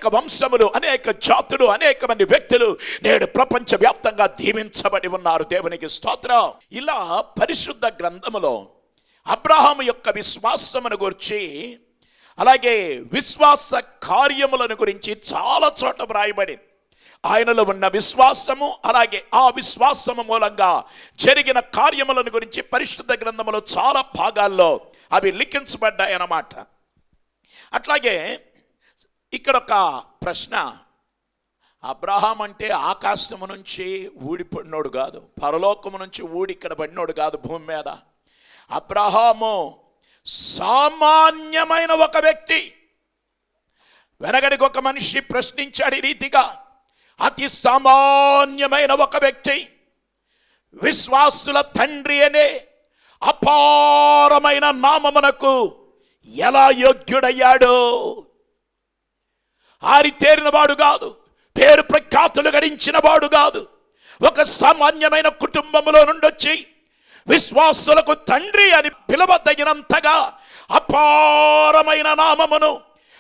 అనేక వంశములు, అనేక జాతులు, అనేక మంది వ్యక్తులు నేడు ప్రపంచవ్యాప్తంగా దీవించబడి ఉన్నారు. దేవునికి స్తోత్రం. ఇలా పరిశుద్ధ గ్రంథములో అబ్రహాము యొక్క విశ్వాసమును గురించి, అలాగే విశ్వాస కార్యములను గురించి చాలా చోట వ్రాయబడింది. ఆయనలో ఉన్న విశ్వాసము, అలాగే ఆ విశ్వాసము మూలంగా జరిగిన కార్యములను గురించి పరిశుద్ధ గ్రంథములో చాలా భాగాల్లో అవి లిఖించబడ్డాయి అన్నమాట. అట్లాగే ఇక్కడ ఒక ప్రశ్న, అబ్రహాం అంటే ఆకాశము నుంచి ఊడిపడినోడు కాదు, పరలోకము నుంచి ఊడి ఇక్కడ పడినోడు కాదు భూమి మీద. అబ్రహాము సామాన్యమైన ఒక వ్యక్తి. వెనకడికి ఒక మనిషి ప్రశ్నించాడు ఈ రీతిగా, అతి సామాన్యమైన ఒక వ్యక్తి విశ్వాసుల తండ్రి అనే అపారమైన నామమునకు ఎలా యోగ్యుడయ్యాడు? ఆరితేరిన వాడు కాదు, పేరు ప్రఖ్యాతులు గడించిన వాడు కాదు. ఒక సామాన్యమైన కుటుంబంలో నుండి వచ్చి విశ్వాసులకు తండ్రి అని పిలవదగినంతగా అపారమైన నామమును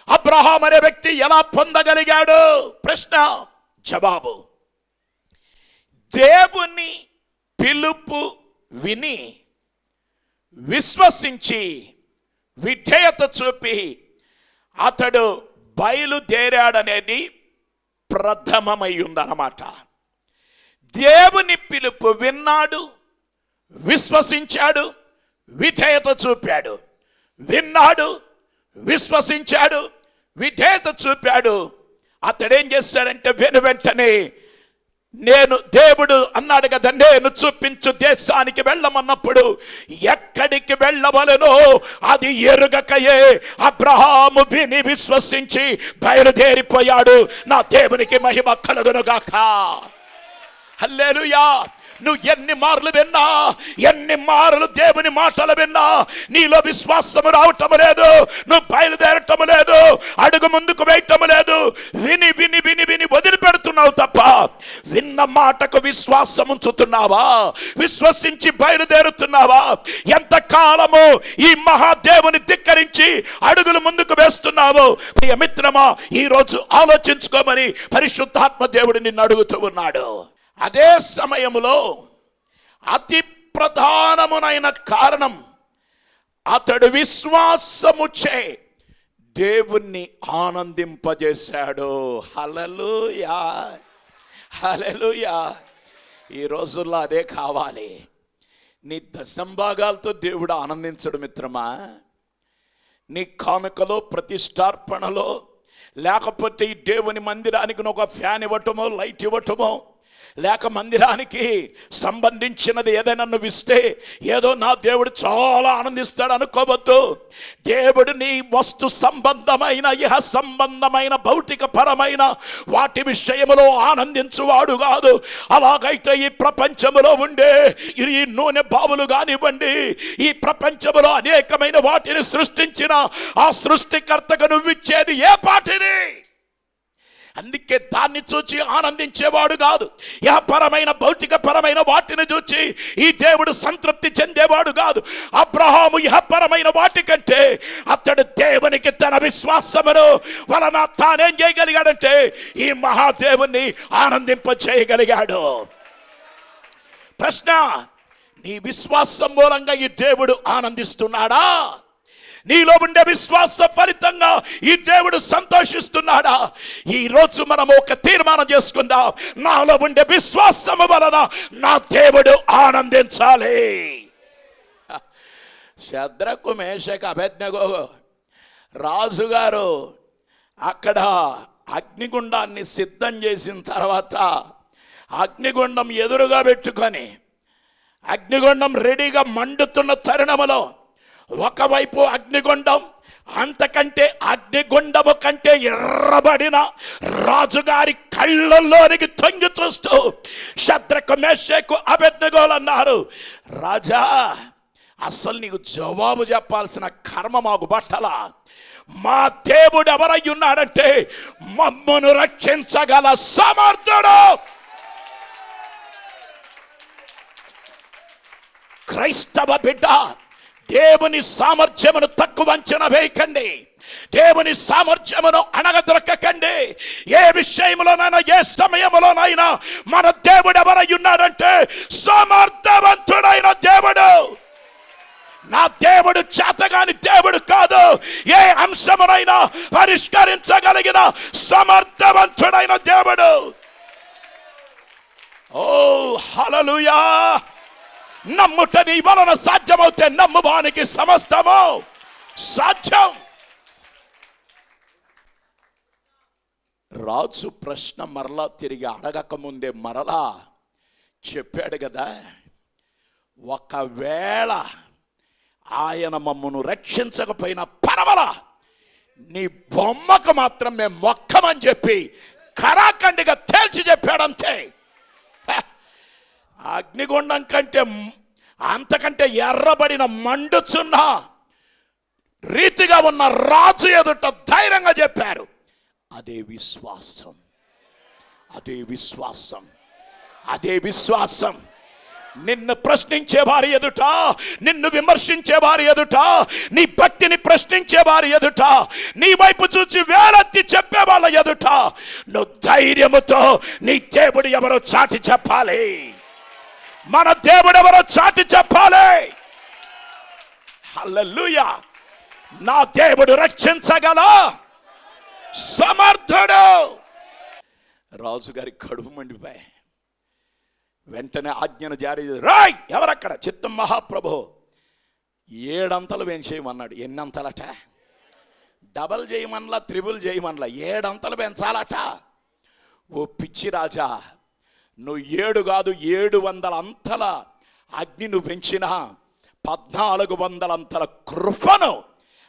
అబ్రహాం అనే వ్యక్తి ఎలా పొందగలిగాడు? ప్రశ్న, జవాబు. దేవుని పిలుపు విని విశ్వసించి విధేయత చూపి అతడు బయలుదేరాడనేది ప్రథమమై ఉందన్నమాట. దేవుని పిలుపు విన్నాడు, విశ్వసించాడు, విధేయత చూపాడు. విన్నాడు, విశ్వసించాడు, విధేయత చూపాడు. అతడేం చేశాడంటే వెంటనే నేను, దేవుడు అన్నాడు కదా, నేను చూపించు దేశానికి వెళ్ళమన్నప్పుడు ఎక్కడికి వెళ్ళవలెనో అది ఎరుగకయే అబ్రహాము విని విశ్వసించి బయలుదేరిపోయాడు. నా దేవునికి మహిమ కలుగునుగాక. హల్లెలూయా. నువ్వు ఎన్ని మార్లు విన్నా, ఎన్ని మార్లు దేవుని మాటలు విన్నా, నీలో విశ్వాసము రావటం లేదు, నువ్వు బయలుదేరటం లేదు, అడుగు ముందుకు వేయటం లేదు. విని విని విని విని వదిలిపెడుతున్నావు తప్ప విన్న మాటకు విశ్వాసం ఉంచుతున్నావా? విశ్వసించి బయలుదేరుతున్నావా? ఎంతకాలము ఈ మహాదేవుని ధిక్కరించి అడుగులు ముందుకు వేస్తున్నావు? ప్రియ మిత్రమా, ఈరోజు ఆలోచించుకోమని పరిశుద్ధాత్మ దేవుడు నిన్ను అడుగుతూ ఉన్నాడు. అదే సమయంలో అతి ప్రధానమునైన కారణం, అతడు విశ్వాసముచే దేవుణ్ణి ఆనందింపజేశాడు. హల్లెలూయా, హల్లెలూయా. ఈ రోజుల్లో అదే కావాలి. నీ దశంభాగాలతో దేవుడు ఆనందించడు మిత్రమా. నీ కానుకలో, ప్రతిష్టార్పణలో, లేకపోతే ఈ దేవుని మందిరానికి ఒక ఫ్యాన్ ఇవ్వటమో, లైట్ ఇవ్వటమో, లేక మందిరానికి సంబంధించినది ఏదైనా నువ్వు ఇస్తే ఏదో నా దేవుడు చాలా ఆనందిస్తాడు అనుకోవద్దు. దేవుడు నీ వస్తు సంబంధమైన, ఇహ సంబంధమైన, భౌతిక పరమైన వాటి విషయములో ఆనందించువాడు కాదు. అలాగైతే ఈ ప్రపంచములో ఉండే ఈ నూనె బావులు కానివ్వండి, ఈ ప్రపంచములో అనేకమైన వాటిని సృష్టించిన ఆ సృష్టికర్తకు నువ్వు ఇచ్చేది ఏ పాటిని? అందుకే దాన్ని చూచి ఆనందించేవాడు కాదు. యహపరమైన, భౌతిక పరమైన వాటిని చూచి ఈ దేవుడు సంతృప్తి చెందేవాడు కాదు. అబ్రహాము యహపరమైన వాటి కంటే అతడు దేవునికి తన విశ్వాసమును వలన తానేం చేయగలిగాడంటే ఈ మహాదేవుని ఆనందింప చేయగలిగాడు. ప్రశ్న, నీ విశ్వాసం మూలంగా ఈ దేవుడు ఆనందిస్తున్నాడా? నీలో ఉండే విశ్వాస ఫలితంగా ఈ దేవుడు సంతోషిస్తున్నాడా? ఈ రోజు మనం ఒక తీర్మానం చేసుకుందాం, నాలో ఉండే విశ్వాసము వలన నా దేవుడు ఆనందించాలి. శద్రకు, మేషకు, అబేద్నెగో రాజుగారు అక్కడ అగ్నిగుండాన్ని సిద్ధం చేసిన తర్వాత అగ్నిగుండం ఎదురుగా పెట్టుకొని అగ్నిగుండం రెడీగా మండుతున్న తరుణములో ఒకవైపు అగ్నిగుండం, అంతకంటే అగ్నిగుండము కంటే ఎర్రబడిన రాజుగారి కళ్ళల్లోనికి తొంగి చూస్తూ శద్రకు, మేషకు, అబేద్నెగోలు అన్నారు, రాజా అసలు నీకు జవాబు చెప్పాల్సిన కర్మ మాకు బట్టలా? మా దేవుడు ఎవరై ఉన్నాడంటే మమ్మను రక్షించగల సమర్థుడు. క్రైస్తవ బిడ్డ, దేవుని సామర్థ్యమును తక్కువ అంచనా వేయకండి. దేవుని సామర్థ్యమును అణగదొరకకండి. ఏ విషయంలోనైనా ఏ సమయంలోనైనా మన దేవుడు ఎవరై ఉన్నాడంటే సమర్థవంతుడైన దేవుడు. నా దేవుడు చేతగాని దేవుడు కాదు. ఏ అంశమునైనా పరిష్కరించగలిగిన సమర్థవంతుడైన దేవుడు. ఓ హల్లెలూయా. నమ్ముట నీ వలన సాధ్యమవుతే నమ్మువానికి సమస్తము సాధ్యం. రాజు ప్రశ్న మరలా తిరిగి అడగక ముందే మరలా చెప్పాడు కదా, ఒకవేళ ఆయన మమ్మను రక్షించకపోయినా పర్వాలా, నీ బొమ్మకు మాత్రం మేము మొక్కమని చెప్పి కరాఖండిగా తేల్చి చెప్పాడంతే. అగ్నిగుండం కంటే అంతకంటే ఎర్రబడిన మండుచున్న రీతిగా ఉన్న రాజు ఎదుట ధైర్యంగా చెప్పారు. అదే విశ్వాసం, అదే విశ్వాసం, అదే విశ్వాసం. నిన్ను ప్రశ్నించే వారి ఎదుట, నిన్ను విమర్శించే వారి ఎదుట, నీ భక్తిని ప్రశ్నించే వారి ఎదుట, నీ వైపు చూసి వేలెత్తి చెప్పే వాళ్ళ ఎదుట నువ్వు ధైర్యముతో నీ దేవుడు ఎవరో చాటి చెప్పాలి. మన దేవుడు ఎవరో చాటి చెప్పాలి. హల్లెలూయా. నా దేవుడు రక్షించగల సమర్థుడు. రాజుగారి కడుపు మండిపోయి వెంటనే ఆజ్ఞను జారీ చేసి, రాయ్ ఎవరక్కడ? చిత్తం మహాప్రభు. 7 అంతలు పెంచేయమన్నాడు. ఎన్ని అంతలట? Double చేయమనలా, triple చేయమనలా, 7 అంతలు పెంచాలట. ఓ పిచ్చి రాజా, నువ్వు 7 కాదు 700 అంతల అగ్ని నువ్వు పెంచిన 1400 అంతల కృపను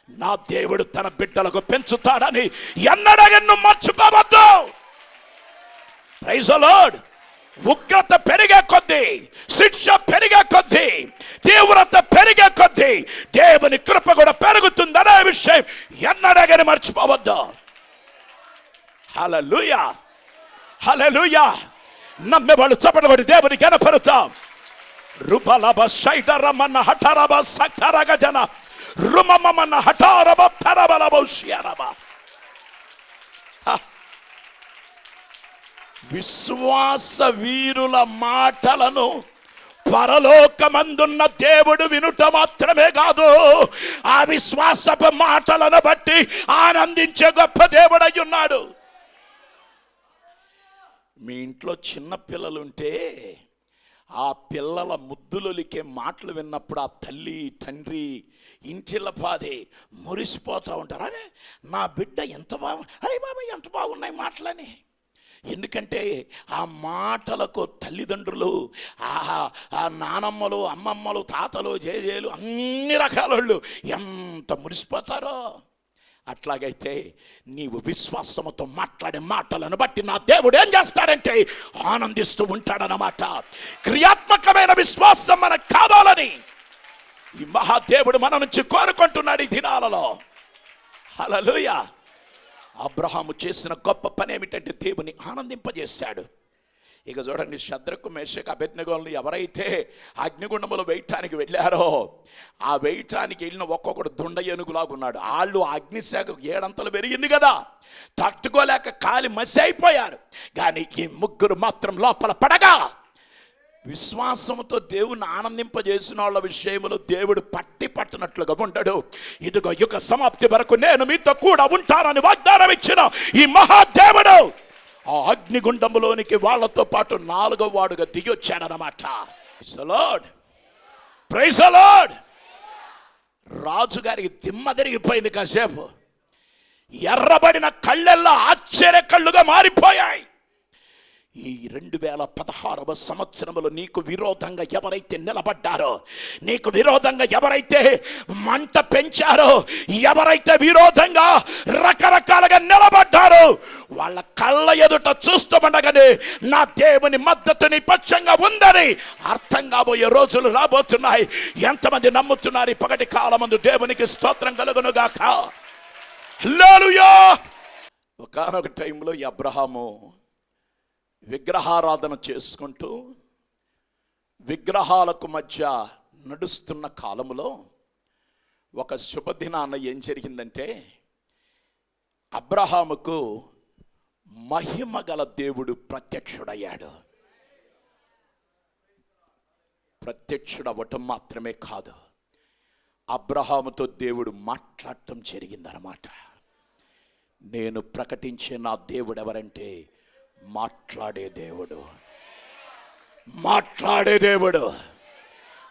నా దేవుడు తన బిడ్డలకు పెంచుతాడని ఎన్నడూ మర్చిపోవద్దు. Praise the Lord. ఉగ్రత పెరిగే కొద్దీ, శిక్ష పెరిగే కొద్దీ, తీవ్రత పెరిగే కొద్దీ దేవుని కృప కూడా పెరుగుతుందనే విషయం ఎన్నడూ మర్చిపోవద్దు. హల్లెలూయా, హల్లెలూయా. నమ్మేవాళ్ళు చప్పటబడి దేవుని కనపరుతాం. రుబలబ సైడరమన్న హఠరబ సక్తరగ జన రుమమమన్న హఠరబ తరబలబ ఉష్యరబ. విశ్వాస వీరుల మాటలను పరలోకమందున్న దేవుడు వినుట మాత్రమే కాదు, ఆ విశ్వాసపు మాటలను బట్టి ఆనందించే గొప్ప దేవుడై ఉన్నాడు. మీ ఇంట్లో చిన్న పిల్లలుంటే ఆ పిల్లల ముద్దులొలికే మాటలు విన్నప్పుడు ఆ తల్లి తండ్రి ఇంటిల పాదే మురిసిపోతూ ఉంటారు. అరే నా బిడ్డ ఎంత అరే బాబాయ్ ఎంత బాగున్నాయి మాటలని. ఎందుకంటే ఆ మాటలకు తల్లిదండ్రులు, ఆ నానమ్మలు, అమ్మమ్మలు, తాతలు, జేజేలు, అన్ని రకాల వాళ్ళు ఎంత మురిసిపోతారో. అట్లాగైతే నీవు విశ్వాసముతో మాట్లాడే మాటలను బట్టి నా దేవుడు ఏం చేస్తాడంటే ఆనందిస్తూ ఉంటాడన్నమాట. క్రియాత్మకమైన విశ్వాసం మనకు కావాలని ఈ మహాదేవుడు మన నుంచి కోరుకుంటున్నాడు ఈ దినాలలో. హల్లెలూయా. అబ్రహాము చేసిన గొప్ప పని ఏమిటంటే దేవుని ఆనందింపజేశాడు. ఇక చూడండి, శద్రకు మేషకు అబేద్నెగోలను ఎవరైతే అగ్నిగుండములో వేయటానికి వెళ్ళారో, ఆ వేయటానికి వెళ్ళిన ఒక్కొక్కడు దుండ ఏనుగులాగున్నాడు. వాళ్ళు అగ్నిశాఖ 7 అంతలు పెరిగింది కదా, తట్టుకోలేక కాలి మసి అయిపోయారు. కానీ ఈ ముగ్గురు మాత్రం లోపల పడగా విశ్వాసంతో దేవుని ఆనందింపజేసిన వాళ్ళ విషయంలో దేవుడు పట్టినట్లుగా ఉంటాడు. ఇదిగో యుగ సమాప్తి వరకు నేను మీతో కూడా ఉంటానని వాగ్దానం ఇచ్చిన ఈ మహాదేవుడు ఆ అగ్నిగుండంలోనికి వాళ్ళతో పాటు 4వ వాడుగా దిగి వచ్చాడనమాట. Praise the Lord, praise the Lord. రాజుగారికి దిమ్మ తిరిగిపోయింది. కాసేపు ఎర్రబడిన కళ్ళెల్లా ఆశ్చర్య కళ్ళుగా మారిపోయాయి. ఈ 2016వ సంవత్సరంలో నీకు విరోధంగా ఎవరైతే నిలబడ్డారో, నీకు విరోధంగా ఎవరైతే మంట పెంచారో, ఎవరైతే విరోధంగా రకరకాలుగా నిలబడ్డారో, వాళ్ళ కళ్ళ ఎదుట చూస్తుండగానే నా దేవుని మద్దతు నీ పక్షంగా ఉందని అర్థం కాబోయే రోజులు రాబోతున్నాయి. ఎంతమంది నమ్ముతున్నారు? ఈ పగటి కాలమందు దేవునికి స్తోత్రం కలుగును గాక. హల్లెలూయా. ఒకానొక టైంలో ఈ అబ్రహాము విగ్రహారాధన చేసుకుంటూ విగ్రహాలకు మధ్య నడుస్తున్న కాలంలో ఒక శుభదినాన ఏం జరిగిందంటే, అబ్రహాముకు మహిమ గల దేవుడు ప్రత్యక్షుడయ్యాడు. ప్రత్యక్షుడవ్వటం మాత్రమే కాదు, అబ్రహాముతో దేవుడు మాట్లాడటం జరిగిందన్నమాట. నేను ప్రకటించే నా దేవుడు ఎవరంటే మాట్లాడే దేవుడు, మాట్లాడే దేవుడు,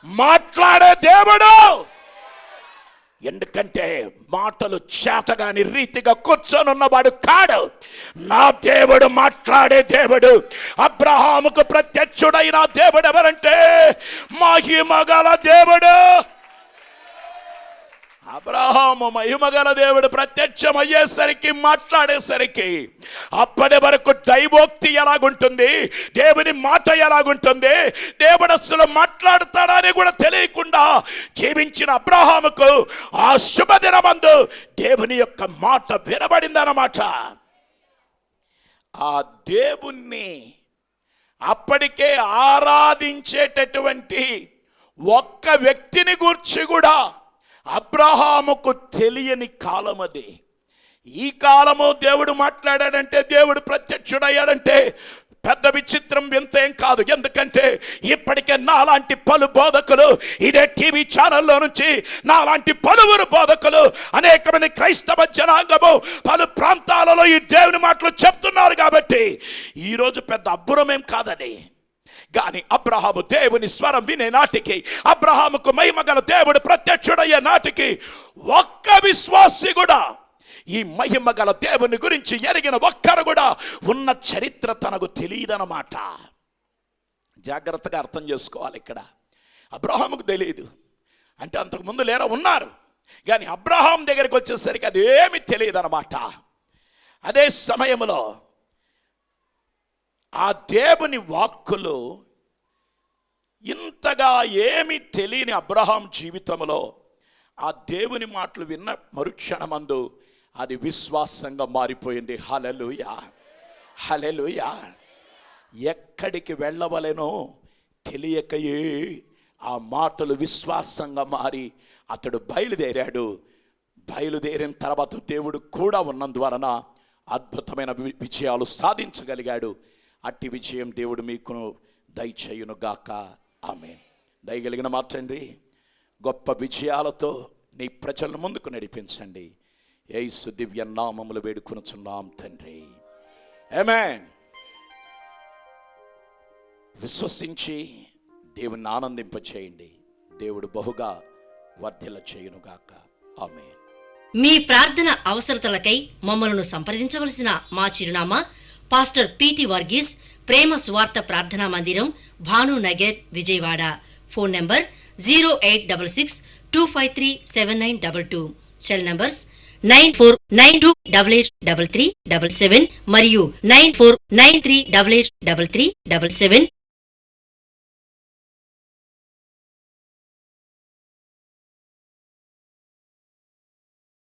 మాట్లాడే దేవుడు. ఎందుకంటే మాటలు చేతగాని రీతిగా కూర్చొని ఉన్నవాడు కాడు. నా దేవుడు మాట్లాడే దేవుడు. అబ్రహాముకు ప్రత్యక్షుడైన దేవుడు ఎవరంటే మహిమగల దేవుడు. అబ్రహాము మహిమగల దేవుడు ప్రత్యక్షమయ్యేసరికి, మాట్లాడేసరికి అప్పటి వరకు దైవోక్తి ఎలాగుంటుంది, దేవుని మాట ఎలాగుంటుంది, దేవుడు అసలు మాట్లాడతాడని కూడా తెలియకుండా జీవించిన అబ్రహాముకు ఆ శుభదినమందు దేవుని యొక్క మాట వినబడిందన్నమాట. ఆ దేవుణ్ణి అప్పటికే ఆరాధించేటటువంటి ఒక్క వ్యక్తిని గూర్చి కూడా అబ్రహాముకు తెలియని కాలం అది. ఈ కాలము దేవుడు మాట్లాడాడంటే, దేవుడు ప్రత్యక్షుడయ్యాడంటే పెద్ద విచిత్రం, వింత ఏం కాదు. ఎందుకంటే ఇప్పటికే నాలాంటి పలు బోధకులు, ఇదే టీవీ ఛానల్లో నుంచి నాలాంటి పలువురు బోధకులు, అనేకమంది క్రైస్తవ జనాంగము పలు ప్రాంతాలలో ఈ దేవుని మాటలు చెప్తున్నారు. కాబట్టి ఈరోజు పెద్ద అబ్బురమేం కాదని. కానీ అబ్రహాము దేవుని స్వరం వినే నాటికి, అబ్రహాముకు మహిమగల దేవుడు ప్రత్యక్షుడయ్యే నాటికి ఒక్క విశ్వాసి కూడా, ఈ మహిమగల దేవుని గురించి ఎరిగిన ఒక్కరు కూడా ఉన్న చరిత్ర తనకు తెలియదన్నమాట. జాగ్రత్తగా అర్థం చేసుకోవాలి. ఇక్కడ అబ్రహాముకు తెలియదు అంటే అంతకుముందు లేరా ఉన్నారు, కానీ అబ్రహాం దగ్గరికి వచ్చేసరికి అదేమి తెలియదన్నమాట. అదే సమయంలో ఆ దేవుని వాక్కులు ఇంతగా ఏమి తెలియని అబ్రహాం జీవితంలో ఆ దేవుని మాటలు విన్న మరుక్షణమందు అది విశ్వాసంగా మారిపోయింది. హల్లెలూయా, హల్లెలూయా. ఎక్కడికి వెళ్ళవలెనో తెలియకయే ఆ మాటలు విశ్వాసంగా మారి అతడు బయలుదేరాడు. బయలుదేరిన తర్వాత దేవుడు కూడా ఉన్నందువలన అద్భుతమైన విజయాలు సాధించగలిగాడు. అట్టి విజయం దేవుడు మీకు దయచేయునుగాక. ఆమేన్. దయగలిగిన మా తండ్రి, గొప్ప విజయాలతో నీ ప్రజలను ముందుకు నడిపించండి. యేసు దివ్య నామములు వేడుకొనుచున్నాం తండ్రి. ఆమేన్. విశ్వసించి దేవుని ఆనందింపచేయండి. దేవుడు బహుగా వర్ధిల్ల చేయునుగాక. ఆమేన్. మీ ప్రార్థన అవసరతలకై మమ్మలను సంప్రదించవలసిన మా చిరునామా: పాస్టర్ పిటి వర్గీస్, ప్రేమ సువార్త ప్రార్థనా మందిరం, Bhanunagar, Vijayawada. Phone number 0866253792. Cell numbers 9492883377 మరియు 9493883377.